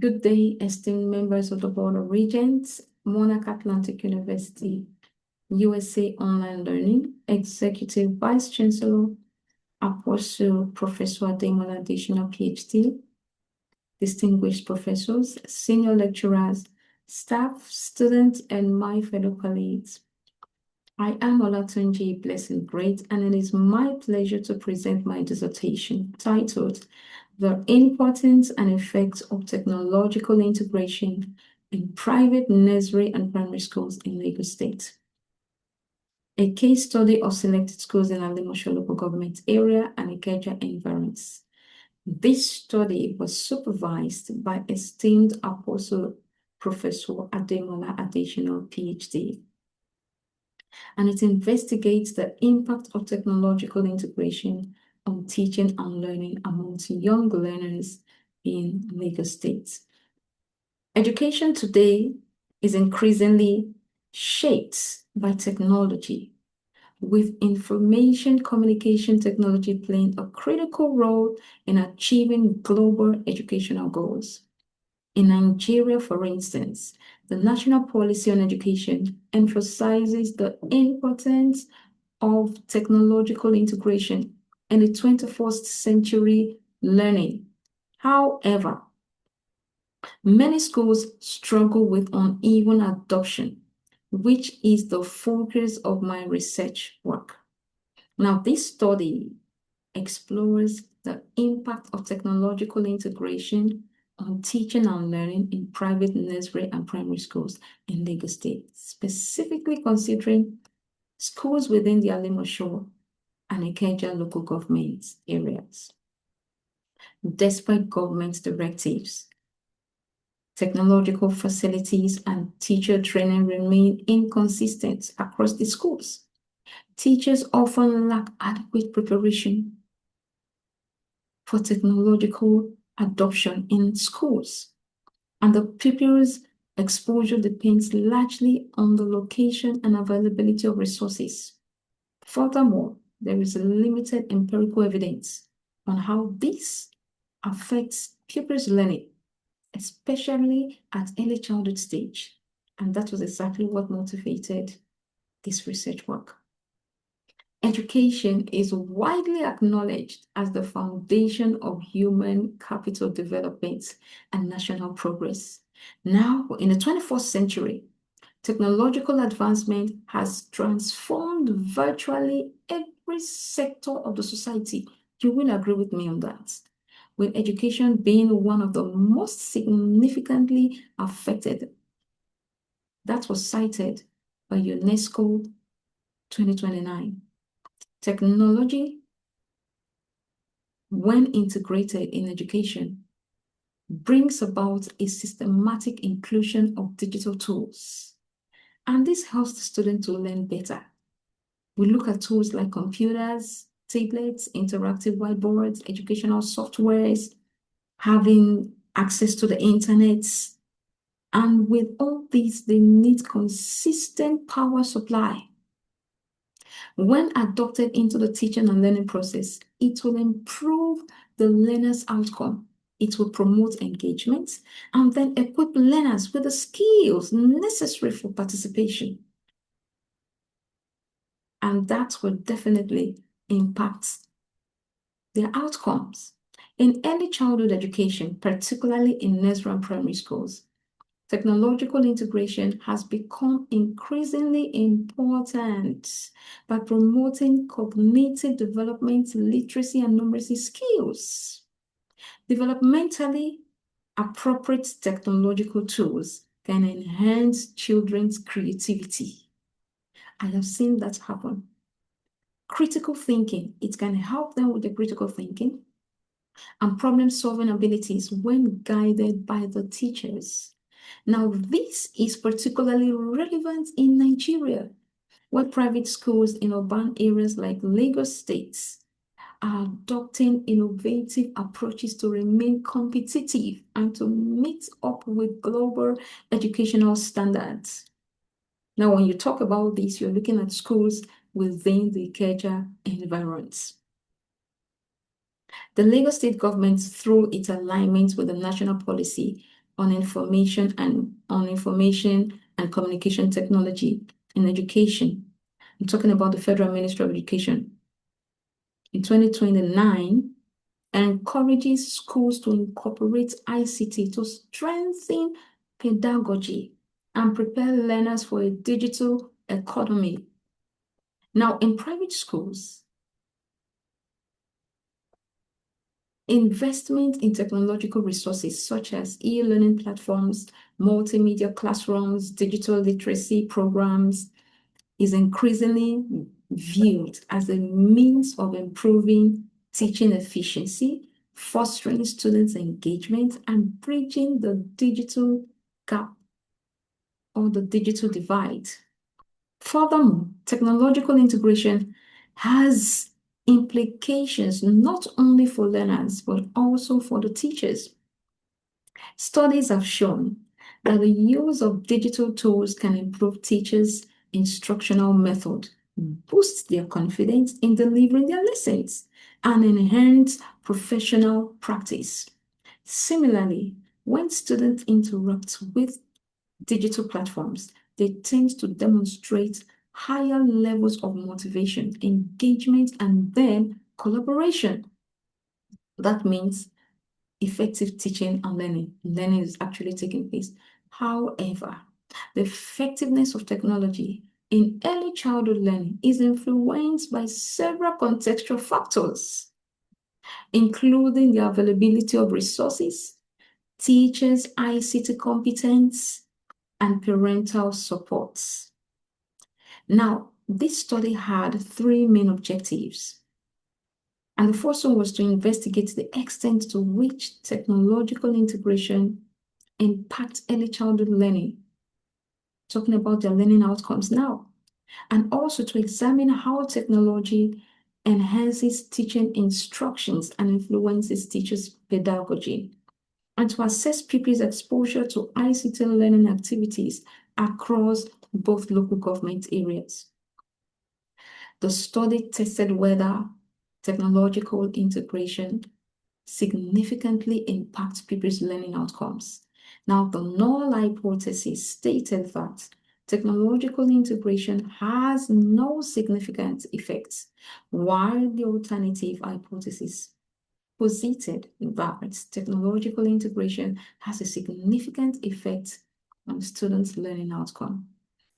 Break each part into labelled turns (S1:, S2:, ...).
S1: Good day, esteemed members of the Board of Regents, Monarch Atlantic University, USA Online Learning, Executive Vice Chancellor, Apostle Professor Ademola additional PhD, distinguished professors, senior lecturers, staff, students, and my fellow colleagues. I am Olatunji Blessing Great, and it is my pleasure to present my dissertation titled The Importance and Effects of Technological Integration in Private Nursery and Primary Schools in Lagos State. A case study of selected schools in Alimosho local government area and Ikeja environs. This study was supervised by esteemed Apostle Professor Ademola additional PhD, and it investigates the impact of technological integration on teaching and learning amongst young learners in Lagos State. Education today is increasingly shaped by technology, with information communication technology playing a critical role in achieving global educational goals. In Nigeria, for instance, the National Policy on Education emphasizes the importance of technological integration in the 21st century learning. However, many schools struggle with uneven adoption, which is the focus of my research work. Now, this study explores the impact of technological integration on teaching and learning in private nursery and primary schools in Lagos State, specifically considering schools within the Alimosho and Ikeja local government areas. Despite government directives, technological facilities and teacher training remain inconsistent across the schools. Teachers often lack adequate preparation for technological adoption in schools, and the pupils' exposure depends largely on the location and availability of resources. Furthermore, there is limited empirical evidence on how this affects pupils' learning, especially at early childhood stage, and that was exactly what motivated this research work. Education is widely acknowledged as the foundation of human capital development and national progress. Now, in the 21st century, technological advancement has transformed virtually every sector of the society. You will agree with me on that, with education being one of the most significantly affected. That was cited by UNESCO 2029. Technology, when integrated in education, brings about a systematic inclusion of digital tools, and this helps the student to learn better. We look at tools like computers, tablets, interactive whiteboards, educational softwares, having access to the internet, and with all these, they need consistent power supply. When adopted into the teaching and learning process, it will improve the learner's outcome. It will promote engagement and then equip learners with the skills necessary for participation. And that will definitely impact their outcomes. In early childhood education, particularly in nursery and primary schools, technological integration has become increasingly important by promoting cognitive development, literacy, and numeracy skills. Developmentally appropriate technological tools can enhance children's creativity. I have seen that happen. Critical thinking, it can help them with the critical thinking and problem-solving abilities when guided by the teachers. Now, this is particularly relevant in Nigeria, where private schools in urban areas like Lagos State are adopting innovative approaches to remain competitive and to meet up with global educational standards. Now, when you talk about this, you're looking at schools within the Ikeja environs. The Lagos State government, through its alignment with the National Policy on information and communication technology in education. I'm talking about the Federal Ministry of Education. In 2029, encourages schools to incorporate ICT to strengthen pedagogy and prepare learners for a digital economy. Now, in private schools, investment in technological resources such as e-learning platforms, multimedia classrooms, digital literacy programs is increasingly viewed as a means of improving teaching efficiency, fostering students' engagement, and bridging the digital gap or the digital divide. Furthermore, technological integration has implications not only for learners, but also for the teachers. Studies have shown that the use of digital tools can improve teachers' instructional method, boost their confidence in delivering their lessons, and enhance professional practice. Similarly, when students interact with digital platforms, they tend to demonstrate higher levels of motivation, engagement, and then collaboration. That means effective teaching and learning. Learning is actually taking place. However, the effectiveness of technology in early childhood learning is influenced by several contextual factors, including the availability of resources, teachers' ICT competence, and parental supports. Now, this study had three main objectives. And the first one was to investigate the extent to which technological integration impacts early childhood learning, talking about their learning outcomes now, and also to examine how technology enhances teaching instructions and influences teachers' pedagogy, and to assess pupils' exposure to ICT learning activities across both local government areas. The study tested whether technological integration significantly impacts pupils' learning outcomes. Now, the null hypothesis stated that technological integration has no significant effects, while the alternative hypothesis posited that technological integration has a significant effect on students' learning outcome.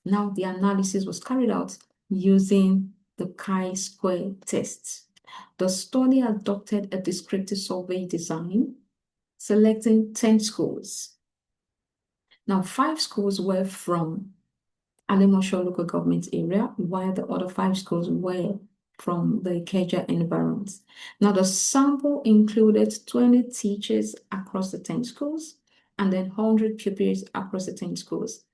S1: Now, the analysis was carried out using the chi-square test. The study adopted a descriptive survey design, selecting 10 schools. Now, 5 schools were from Alimosho local government area, while the other 5 schools were from the Ikeja environs. Now, the sample included 20 teachers across the 10 schools and then 100 pupils across the 10 schools.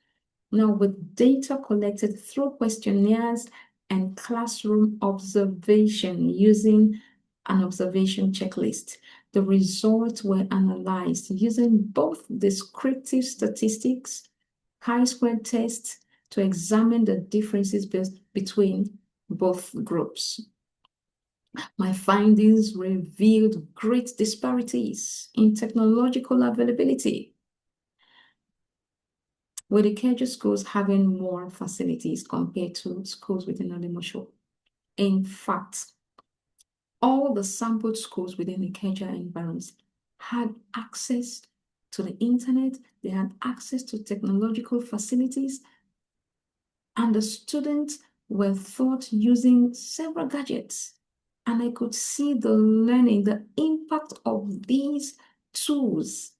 S1: Now, with data collected through questionnaires and classroom observation using an observation checklist, the results were analyzed using both descriptive statistics, chi-square tests, to examine the differences between both groups. My findings revealed great disparities in technological availability, with the Ikeja schools having more facilities compared to schools within Alimosho. In fact, all the sampled schools within the Ikeja environs had access to the internet, they had access to technological facilities, and the students were taught using several gadgets. And I could see the learning, the impact of these tools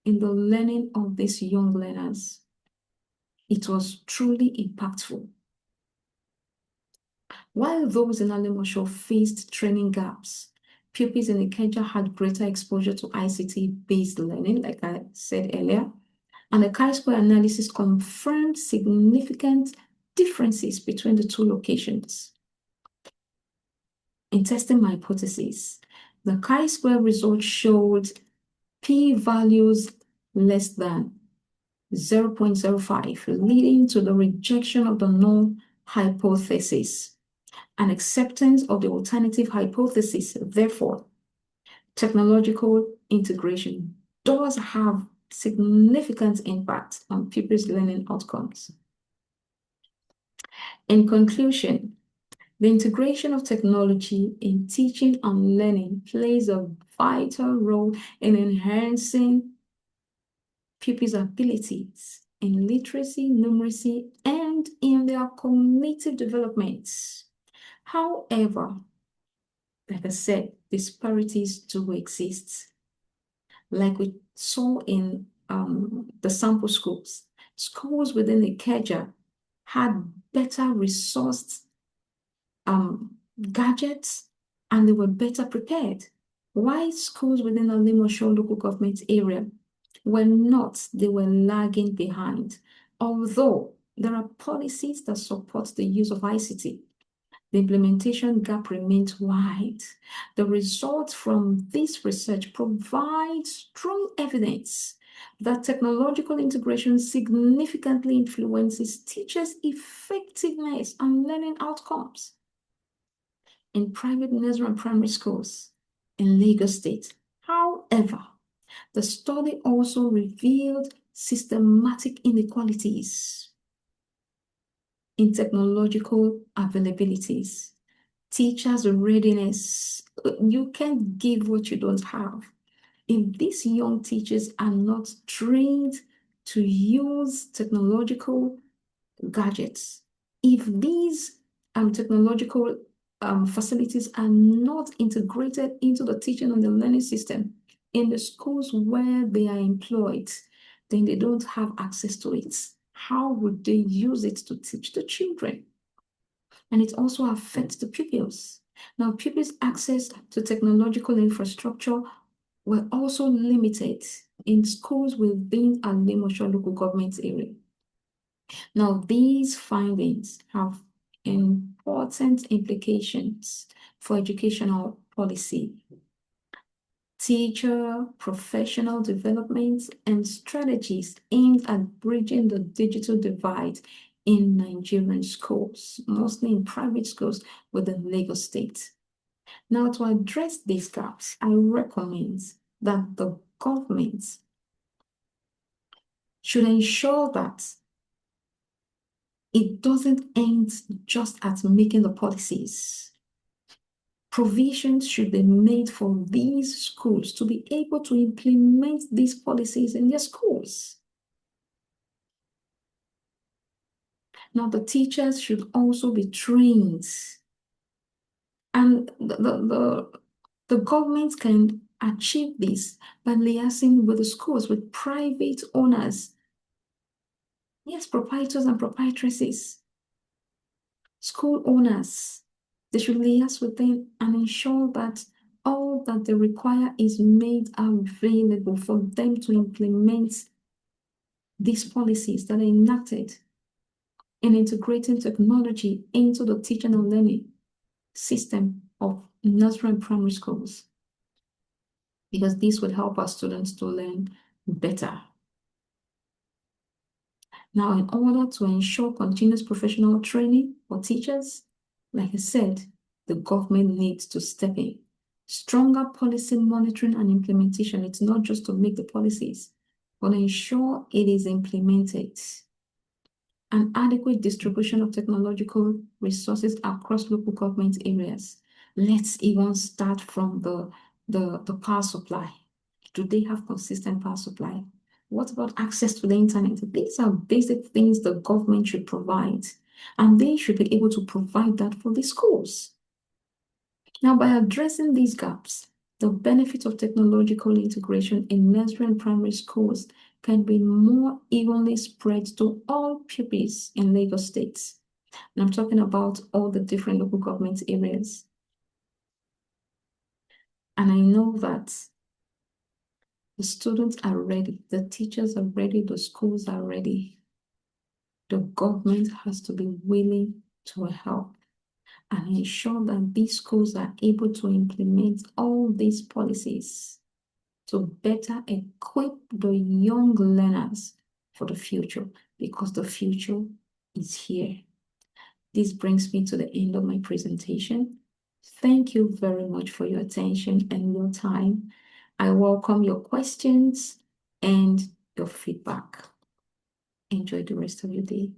S1: in the learning of these young learners. It was truly impactful. While those in Alimosho faced training gaps, pupils in Ikeja had greater exposure to ICT-based learning, like I said earlier, and the chi-square analysis confirmed significant differences between the two locations. In testing my hypothesis, the chi-square result showed p-values less than 0.05, leading to the rejection of the null hypothesis and acceptance of the alternative hypothesis. Therefore, technological integration does have significant impact on pupils' learning outcomes. In conclusion, the integration of technology in teaching and learning plays a vital role in enhancing pupils' abilities in literacy, numeracy, and in their cognitive developments. However, like I said, disparities do exist. Like we saw in the sample schools, schools within Ikeja had better resourced gadgets and they were better prepared. Why schools within the Limosho local government area were not, they were lagging behind. Although there are policies that support the use of ICT, the implementation gap remains wide. The results from this research provide strong evidence that technological integration significantly influences teachers' effectiveness and learning outcomes. In private nursery and primary schools in Lagos State. However, the study also revealed systematic inequalities in technological availabilities, teachers' readiness. You can't give what you don't have. If these young teachers are not trained to use technological gadgets, if these technological facilities are not integrated into the teaching and the learning system in the schools where they are employed, then they don't have access to it. How would they use it to teach the children? And it also affects the pupils. Now, pupils' access to technological infrastructure were also limited in schools within a Limosho local government area. Now, these findings have important implications for educational policy, teacher professional development, and strategies aimed at bridging the digital divide in Nigerian schools, mostly in private schools within Lagos State. Now, to address these gaps, I recommend that the government should ensure that it doesn't end just at making the policies. Provisions should be made for these schools to be able to implement these policies in their schools. Now, the teachers should also be trained, and the government can achieve this by liaising with the schools, with private owners. Yes, proprietors and proprietresses, school owners. They should liaise with them and ensure that all that they require is made available for them to implement these policies that are enacted in integrating technology into the teaching and learning system of nursery and primary schools, because this will help our students to learn better. Now, in order to ensure continuous professional training for teachers, like I said, the government needs to step in. Stronger policy monitoring and implementation. It's not just to make the policies, but ensure it is implemented. An adequate distribution of technological resources across local government areas. Let's even start from the power supply. Do they have consistent power supply? What about access to the internet? These are basic things the government should provide, and they should be able to provide that for the schools. Now, by addressing these gaps, the benefit of technological integration in nursery and primary schools can be more evenly spread to all pupils in Lagos State. And I'm talking about all the different local government areas. And I know that the students are ready, the teachers are ready, the schools are ready. The government has to be willing to help and ensure that these schools are able to implement all these policies to better equip the young learners for the future, because the future is here. This brings me to the end of my presentation. Thank you very much for your attention and your time. I welcome your questions and your feedback. Enjoy the rest of your day.